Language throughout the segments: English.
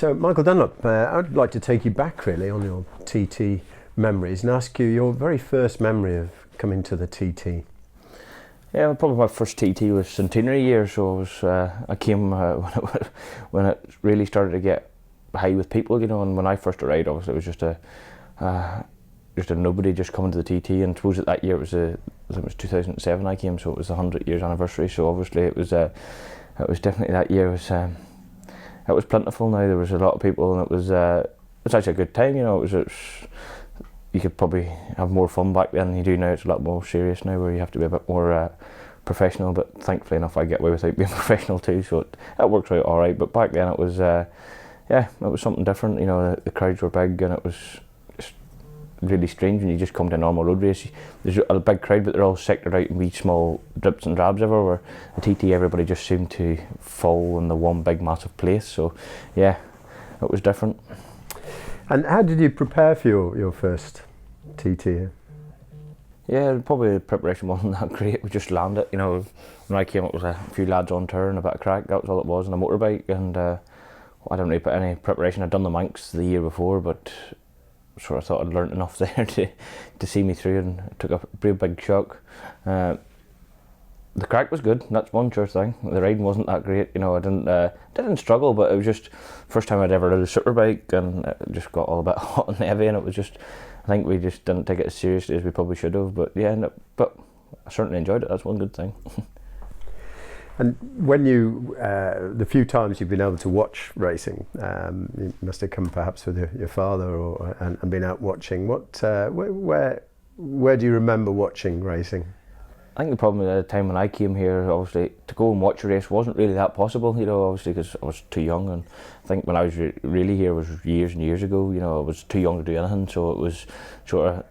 So, Michael Dunlop, I'd like to take you back really on your TT memories and ask you your very first memory of coming to the TT. Yeah, well, probably my first TT was centenary year, so I came when it really started to get high with people, you know. And when I first arrived, obviously it was just a nobody just coming to the TT. And I suppose that year it was 2007 I came, so it was the 100 years anniversary. So obviously it was definitely that year it was plentiful. Now there was a lot of people, and it was actually a good time, you know. It was you could probably have more fun back then than you do now. It's a lot more serious now, where you have to be a bit more professional, but thankfully enough I get away without being professional too, so it works out alright. But back then it was it was something different, you know. The crowds were big, and it was just really strange when you just come to a normal road race. There's a big crowd, but they're all sectored out in wee small drips and drabs everywhere. The TT, everybody just seemed to fall in the one big massive place, so yeah, it was different. And how did you prepare for your first TT here? Yeah, probably the preparation wasn't that great. We just landed, you know. When I came, it was a few lads on tour and a bit of crack. That was all it was, on a motorbike. And I didn't really put any preparation. I'd done the Manx the year before, but sort of thought I'd learnt enough there to see me through, and it took a pretty big shock. The crack was good, that's one sure thing. The riding wasn't that great, you know. I didn't struggle, but it was just first time I'd ever ridden a superbike, and it just got all a bit hot and heavy, and it was just, I think we just didn't take it as seriously as we probably should have. But yeah, but I certainly enjoyed it. That's one good thing. And when you, the few times you've been able to watch racing, you must have come perhaps with your father and been out watching. Where do you remember watching racing? I think the problem at the time when I came here, obviously, to go and watch a race wasn't really that possible, you know, obviously, because I was too young. And I think when I was really here was years and years ago, you know. I was too young to do anything, so it was sort of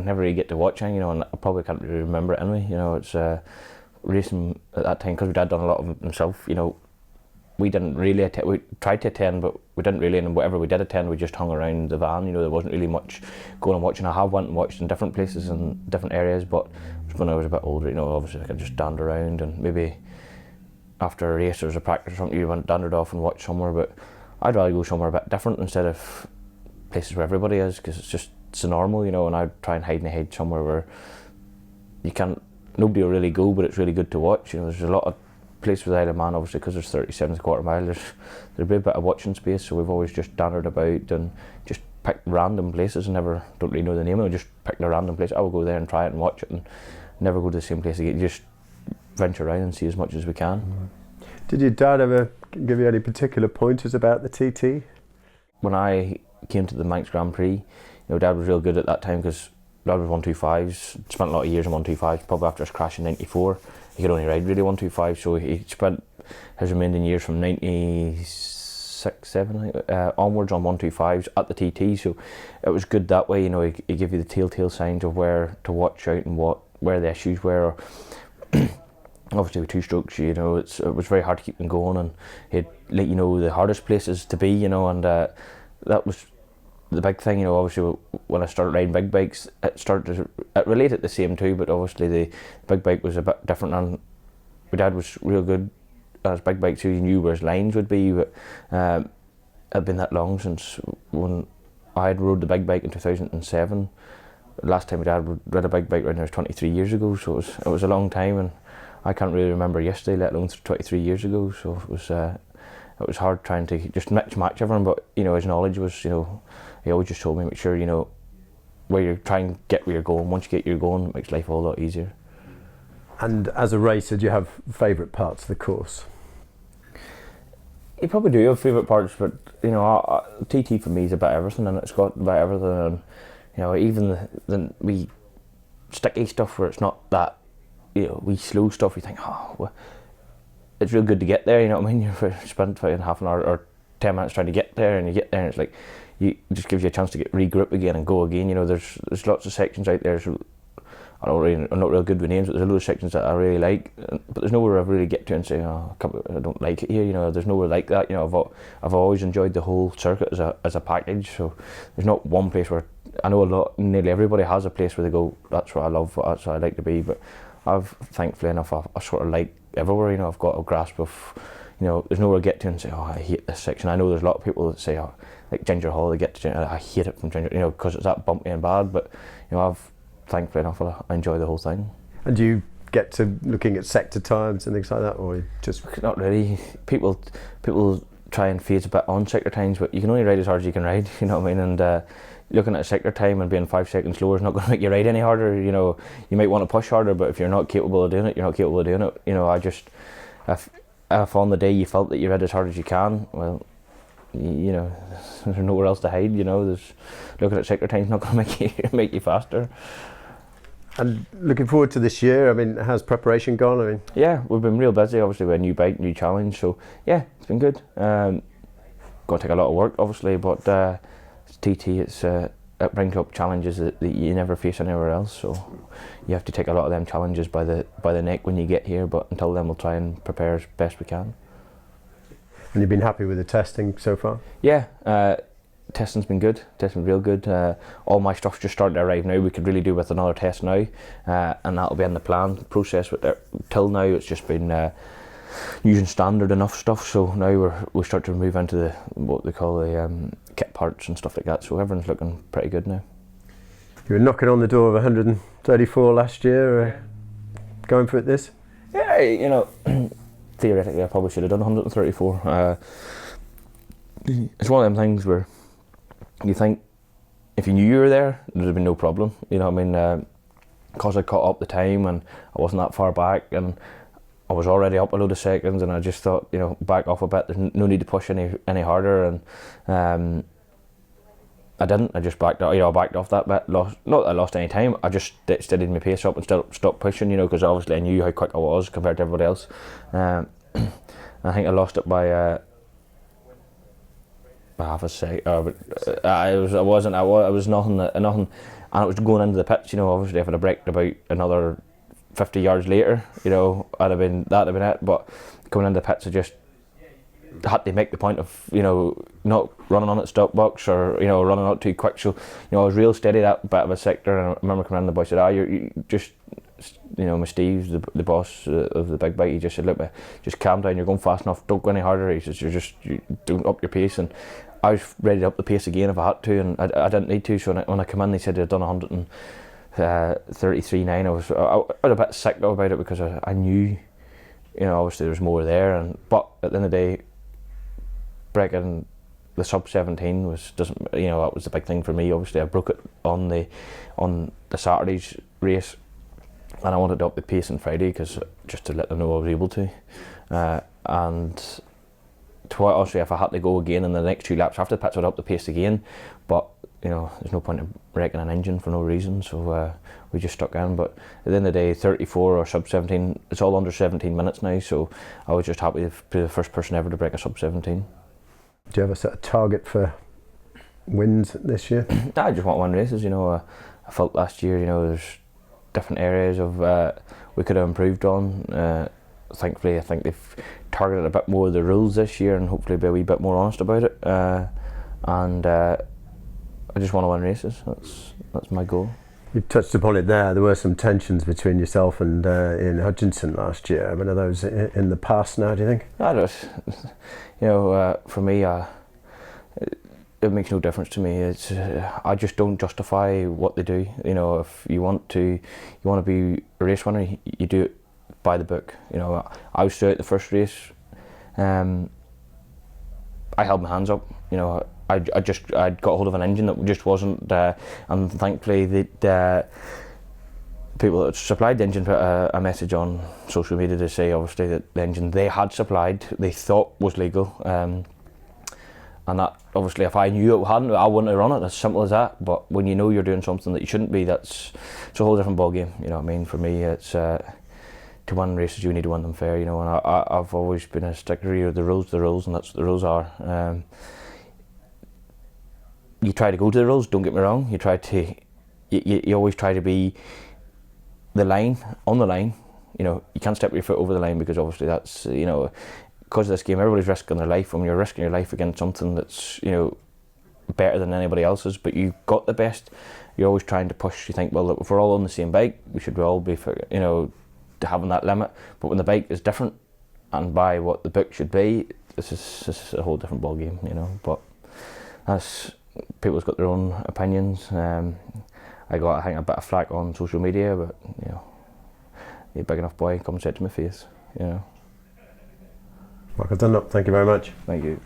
never really get to watch anything, you know. And I probably can't really remember it anyway, you know. It's racing at that time, because my dad done a lot of it himself, you know. We didn't really attend. We tried to attend, but we didn't really, and whatever we did attend, we just hung around the van, you know. There wasn't really much going and watching. I have went and watched in different places and different areas, but when I was a bit older, you know, obviously I could just stand around, and maybe after a race or a practice or something, you went dandered off and watched somewhere. But I'd rather go somewhere a bit different instead of places where everybody is, because it's just so normal, you know. And I'd try and hide in the head somewhere where you can't, nobody will really go, but it's really good to watch, you know. There's a lot of places with Isle of Man, obviously, because there's 37 quarter mile, there's a bit of watching space, so we've always just dandered about and just picked random places, and don't really know the name of it, just picked a random place. I will go there and try it and watch it, and never go to the same place again. You just venture around and see as much as we can. Did your dad ever give you any particular pointers about the TT? When I came to the Manx Grand Prix, you know, Dad was real good at that time, because Dad was 125s, spent a lot of years in 125s, probably after his crash in 94. He could only ride really 125, so he spent his remaining years from 96, 7 onwards on 125s at the TT, so it was good that way, you know. He gave you the telltale signs of where to watch out and where the issues were. Obviously with two strokes, you know, it was very hard to keep them going, and he'd let you know the hardest places to be, you know. And that was the big thing, you know. Obviously when I started riding big bikes, it related the same too, but obviously the big bike was a bit different, and my dad was real good at his big bike too. He knew where his lines would be, but it had been that long since when I had rode the big bike in 2007. Last time my dad rode a big bike around there was 23 years ago, so it was a long time, and I can't really remember yesterday, let alone 23 years ago, so it was hard trying to just match everyone. But you know, his knowledge was, you know, he always just told me, make sure, you know, where you're trying to get where you're going. Once you get where you're going, it makes life a whole lot easier. And as a racer, do you have favourite parts of the course? You probably do have favourite parts, but you know, TT for me is about everything, and it's got about everything. And you know, even the wee sticky stuff where it's not that, you know, wee slow stuff, you think, oh, well, it's real good to get there, you know what I mean? You spend half an hour or 10 minutes trying to get there, and you get there and it's like, it just gives you a chance to regroup again and go again. You know, there's lots of sections out there, so I'm not real good with names, but there's a lot of sections that I really like, but there's nowhere I really get to and say, oh, I don't like it here, you know. There's nowhere like that, you know. I've always enjoyed the whole circuit as a package, so there's not one place where, I know nearly everybody has a place where they go, that's what I love, that's what I like to be, but thankfully enough, I sort of like everywhere, you know. I've got a grasp of, you know, there's nowhere to get to and say, oh, I hate this section. I know there's a lot of people that say, oh, like Ginger Hall, they get to Ginger, I hate it from Ginger, you know, because it's that bumpy and bad. But you know, thankfully enough, I enjoy the whole thing. And do you get to looking at sector times and things like that, or just not really? People try and phase a bit on sector times, but you can only ride as hard as you can ride. You know what I mean? And looking at a sector time and being 5 seconds slower is not going to make you ride any harder. You know, you might want to push harder, but if you're not capable of doing it, you're not capable of doing it. You know, if on the day you felt that you ride as hard as you can, well, you know, there's nowhere else to hide. You know, there's looking at sector times not going to make you faster. And looking forward to this year. I mean, how's preparation gone? I mean, yeah, we've been real busy. Obviously, with a new bike, new challenge. So yeah, it's been good. Got to take a lot of work, obviously, but it's TT. It brings up challenges that you never face anywhere else. So you have to take a lot of them challenges by the neck when you get here. But until then, we'll try and prepare as best we can. And you've been happy with the testing so far? Yeah, testing's been good. Testing's real good. All my stuff's just starting to arrive now. We could really do with another test now, and that'll be in the plan process. But till now, it's just been using standard enough stuff. So now we start to move into what they call the kit parts and stuff like that. So everyone's looking pretty good now. You were knocking on the door of 134 last year. Going for it this? Yeah, you know. Theoretically, I probably should have done 134. It's one of them things where you think if you knew you were there, there'd have been no problem. You know what I mean? Because I caught up the time and I wasn't that far back and I was already up a load of seconds, and I just thought, you know, back off a bit. There's no need to push any harder, and I didn't. I just backed off. You know, I backed off that bit. Not that I lost any time. I just steadied my pace up and stopped pushing. You know, because obviously I knew how quick I was compared to everybody else. I think I lost it by half a second. I was nothing, and it was going into the pits. You know, obviously if I'd have braked about another 50 yards later, you know, that'd have been it. But coming into the pits, I just had to make the point of, you know, not running on at stop box or, you know, running out too quick. So, you know, I was real steady that bit of a sector, and I remember coming in, the boy said, you just, you know, my Steve's the boss of the big bike, he just said, look, just calm down, you're going fast enough, don't go any harder. He says, you don't up your pace. And I was ready to up the pace again if I had to, and I didn't need to. So when I come in, they said they'd done 133.9. I was a bit sick about it because I knew, you know, obviously there was more there, but at the end of the day, breaking the sub 17 that was the big thing for me. Obviously I broke it on the Saturday's race, and I wanted to up the pace on Friday just to let them know I was able to, and obviously if I had to go again in the next 2 laps after the pits, I'd up the pace again, but you know, there's no point in wrecking an engine for no reason, so we just stuck in. But at the end of the day, 34 or sub 17, it's all under 17 minutes now, so I was just happy to be the first person ever to break a sub 17. Do you have a sort of target for wins this year? I just want 1 races, you know. I felt last year, you know, there's different areas of we could have improved on. Thankfully, I think they've targeted a bit more of the rules this year, and hopefully be a wee bit more honest about it. And I just want to win races. That's my goal. You touched upon it there. There were some tensions between yourself and Ian Hutchinson last year. I mean, are those in the past now, do you think? I don't. You know, for me, it makes no difference to me. It's I just don't justify what they do. You know, if you want to be a race winner, you do it by the book. You know, I was throughout the first race. I held my hands up. You know, I'd got hold of an engine that just wasn't, and thankfully the people that supplied the engine put a message on social media to say, obviously, that the engine they had supplied they thought was legal, and that obviously if I knew it hadn't, I wouldn't have run it. As simple as that. But when you know you're doing something that you shouldn't be, it's a whole different ball game. You know what I mean? For me, it's to win races you need to win them fair. You know, and I've always been a sticker here. The rules, and that's what the rules are. You try to go to the rules, don't get me wrong, you always try to be on the line, you know, you can't step your foot over the line, because obviously that's, you know, because of this game everybody's risking their life, and you're risking your life against something that's, you know, better than anybody else's, but you've got the best, you're always trying to push, you think, well, look, if we're all on the same bike, we should all be, you know, having that limit, but when the bike is different, and buy what the book should be, this is a whole different ball game, you know. But that's, people's got their own opinions. I got, I think, a bit of flack on social media, but you know, you're a big enough boy, come and say it to my face, you know. Michael Dunlop, thank you very much. Thank you.